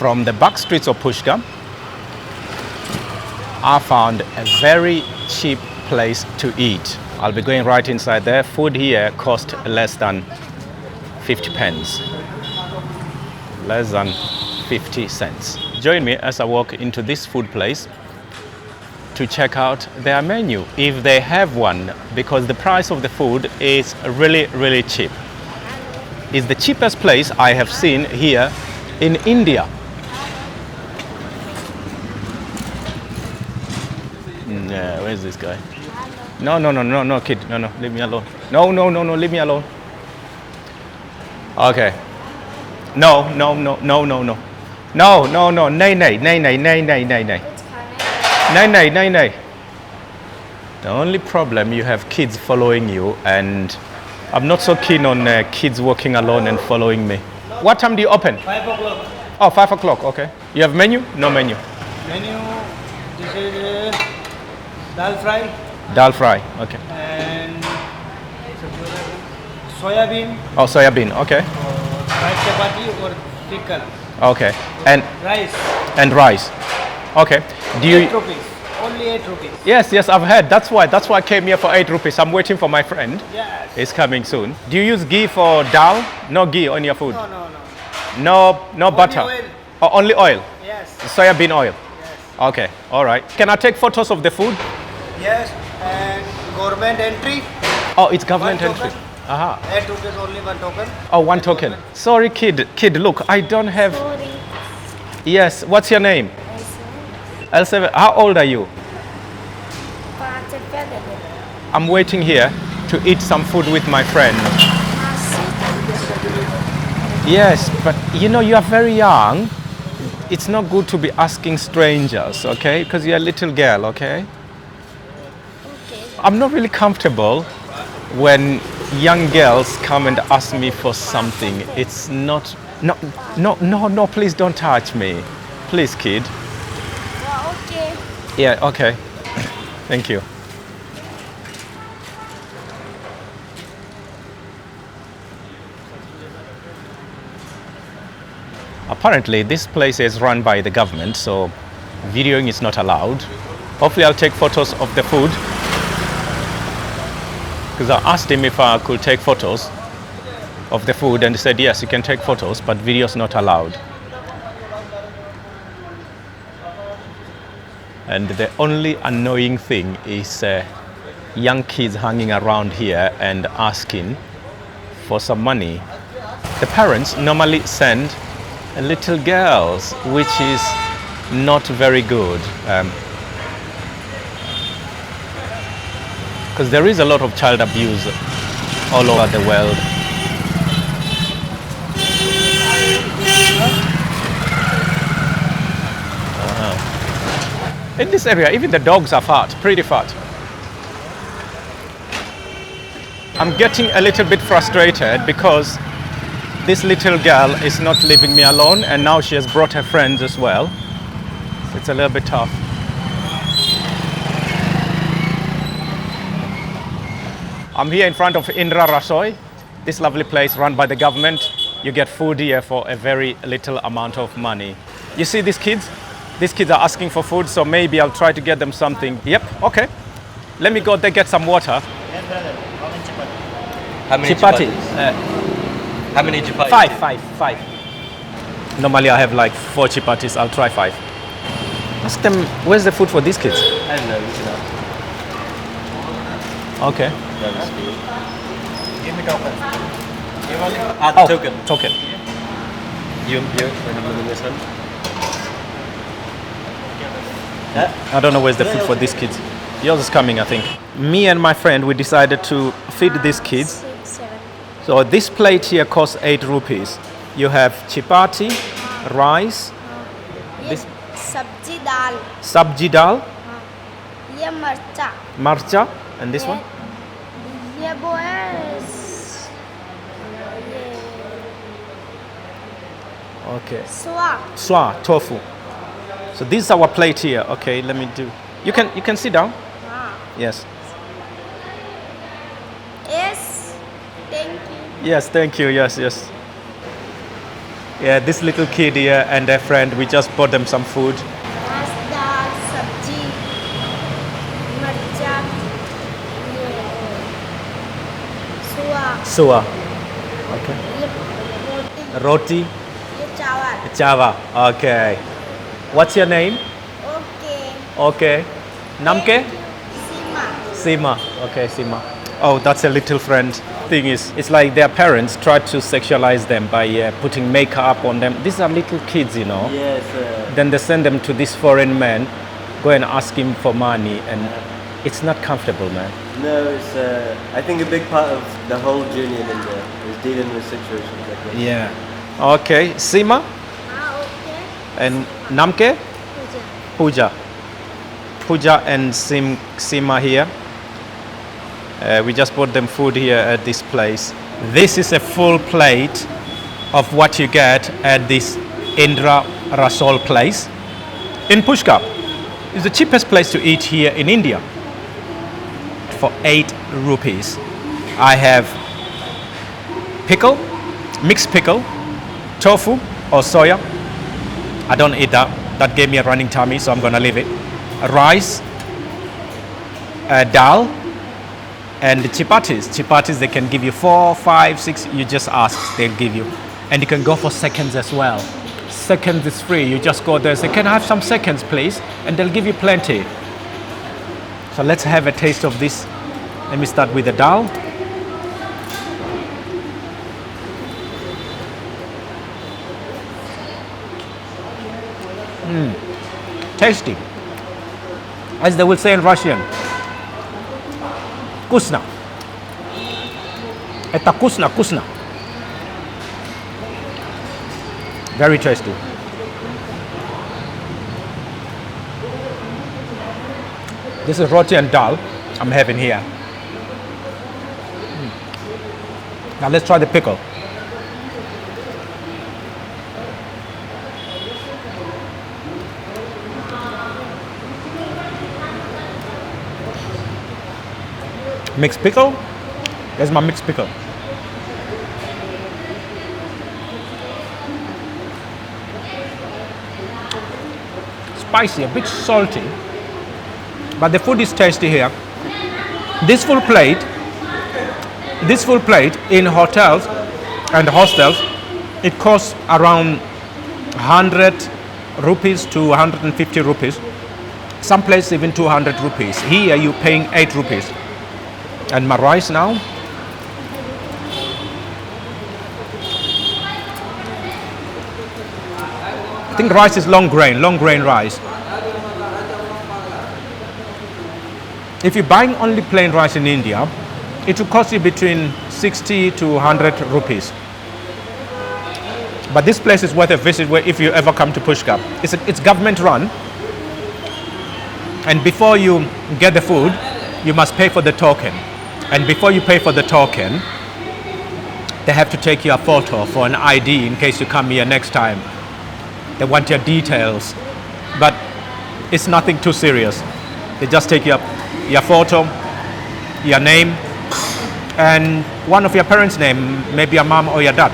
from the back streets of Pushkar, I found a very cheap place to eat. I'll be going right inside there. Food here cost less than 50 pence. Less than 50 cents. Join me as I walk into this food place to check out their menu, if they have one, because the price of the food is really, really cheap. It's the cheapest place I have seen here in India. Yeah, where's this guy? No, kid. No, leave me alone. No, leave me alone. Okay. No. Nay. The only problem, you have kids following you, and I'm not so keen on kids walking alone and following me. What time do you open? 5 o'clock. Oh, 5 o'clock, okay. You have menu? No menu. Menu, this is dal fry. Dal fry, okay. And soya Oh, soya bean, okay. fried chapati or pickle. Okay. And Rice. Okay. Do 8 rupees. Only 8 rupees. Yes, I've heard. That's why I came here for 8 rupees. I'm waiting for my friend. Yes. He's coming soon. Do you use ghee for dal? No ghee on your food? No. No butter? Oil. Oh, only oil? Yes. Soya bean oil? Yes. Okay, all right. Can I take photos of the food? Yes. And government entry. Oh, it's government One entry. token. Aha. 8 rupees only one token. Oh, one token. Sorry, kid, look, I don't have... Sorry. Yes, what's your name? L7. How old are you? I'm waiting here to eat some food with my friend. Yes, but you are very young. It's not good to be asking strangers, okay? Because you're a little girl, okay? Okay. I'm not really comfortable when young girls come and ask me for something. It's not... No, please don't touch me. Please, kid. Yeah, okay. Yeah, okay. Thank you. Apparently, this place is run by the government, so videoing is not allowed. Hopefully, I'll take photos of the food, because I asked him if I could take photos of the food, and he said, yes, you can take photos, but video's not allowed. And the only annoying thing is young kids hanging around here and asking for some money. The parents normally send little girls, which is not very good. Because there is a lot of child abuse all over the world. In this area, even the dogs are fat, pretty fat. I'm getting a little bit frustrated because this little girl is not leaving me alone, and now she has brought her friends as well. So it's a little bit tough. I'm here in front of Indra Rasoi, this lovely place run by the government. You get food here for a very little amount of money. You see these kids? These kids are asking for food, so maybe I'll try to get them something. Yep, okay. Let me go there, get some water. Yes, brother. How many Chapati. How many chapatis? Five. Normally I have like 4 chapatis. I'll try 5. Ask them, where's the food for these kids? I don't know. You can ask. Okay. Give me token. Token. Token. You. This one. I don't know where's the food for these kids. Yours is coming, I think. Me and my friend, we decided to feed these kids. 6, 7. So this plate here costs 8 rupees. You have chapati, rice, this Sabji dal. sabji dal, ये मरचा. marcha, and this one? ये वो है Okay. swa. Tofu. So this is our plate here. Okay, let me do. You can sit down. Yes. Yes. Thank you. Yes, thank you. Yes. Yeah, this little kid here and their friend, we just bought them some food. घास दाल सब्जी मिर्चा ये सुआ Suwa. Okay. ये रोटी Roti. ये चावल Java. Okay. What's your name? Okay Okay. Namke? Seema Sima. Okay, Sima. Oh, that's a little friend. Thing is, it's like their parents tried to sexualize them by putting makeup on them. These are little kids, you know. Yes. Then they send them to this foreign man, go and ask him for money, and it's not comfortable, man. No, it's. I think a big part of the whole journey in India is dealing with situations like this. Yeah. Okay, Sima हाँ okay and Namke? Pooja Pooja. Pooja and Sima here. We just bought them food here at this place. This is a full plate of what you get at this Indra Rasol place in Pushkar. It's the cheapest place to eat here in India. For 8 rupees. I have pickle, mixed pickle, tofu or soya. I don't eat that. That gave me a running tummy, so I'm gonna leave it. Rice, dal, and chapatis. Chapatis, they can give you 4, 5, 6. You just ask, they'll give you. And you can go for seconds as well. Seconds is free. You just go there and say, can I have some seconds, please? And they'll give you plenty. So let's have a taste of this. Let me start with the dal. Tasty. As they will say in Russian. Вкусно. Это вкусно, вкусно. Very tasty. This is roti and dal I'm having here. Now let's try the pickle. Mixed pickle. There's my mixed pickle. Spicy, a bit salty, but the food is tasty here. This full plate in hotels and hostels, it costs around 100 rupees to 150 rupees. Some places even 200 rupees. Here you're paying 8 rupees. And my rice now. I think rice is long grain rice. If you're buying only plain rice in India, it will cost you between 60 to 100 rupees. But this place is worth a visit if you ever come to Pushkar. It's government run. And before you get the food, you must pay for the token. And before you pay for the token, they have to take your photo for an ID in case you come here next time. They want your details. But it's nothing too serious. They just take your photo, your name, and one of your parents' name, maybe your mom or your dad.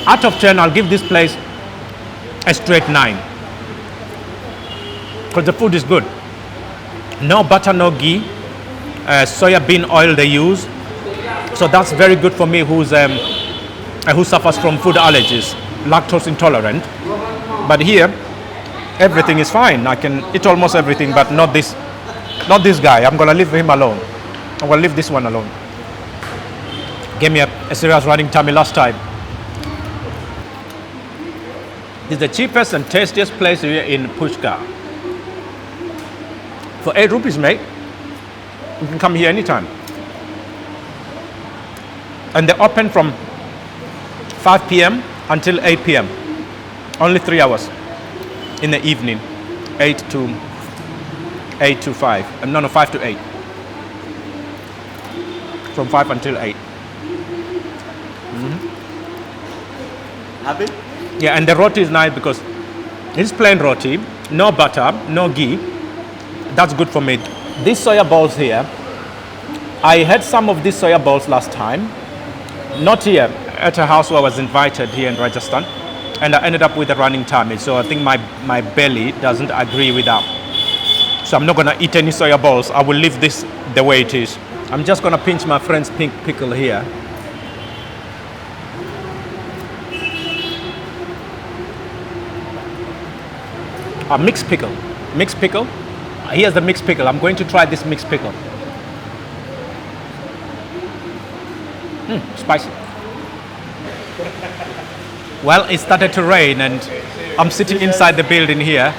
Out of 10, I'll give this place a straight 9. Because the food is good. No butter, no ghee. Soya bean oil they use, so that's very good for me who suffers from food allergies, lactose intolerant. But here everything is fine. I can eat almost everything, but not this guy. I'm gonna leave him alone. I'm gonna leave this one alone. Gave me a serious running tummy last time. This is the cheapest and tastiest place here in Pushkar. For 8 rupees, mate. You can come here anytime. And they open from 5 p.m. until 8 p.m. Only 3 hours in the evening. 8 to 5. No, 5 to 8. From 5 until 8. Happy? Yeah, and the roti is nice because it's plain roti, no butter, no ghee. That's good for me. These soya balls here, I had some of these soya balls last time. Not here, at a house where I was invited here in Rajasthan. and I ended up with a running tummy. So I think my belly doesn't agree with that. So I'm not gonna eat any soya balls. I will leave this the way it is. I'm just gonna pinch my friend's pink pickle here. A mixed pickle. Mixed pickle. Here's the mixed pickle. I'm going to try this mixed pickle. Spicy. Well, it started to rain and I'm sitting inside the building here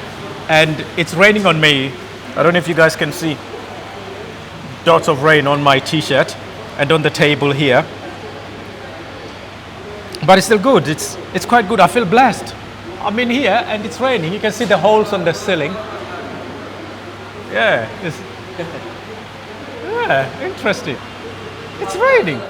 and it's raining on me. I don't know if you guys can see dots of rain on my t-shirt and on the table here. But it's still good. It's quite good. I feel blessed. I'm in here and it's raining. You can see the holes on the ceiling. Yeah, yeah, interesting. It's raining.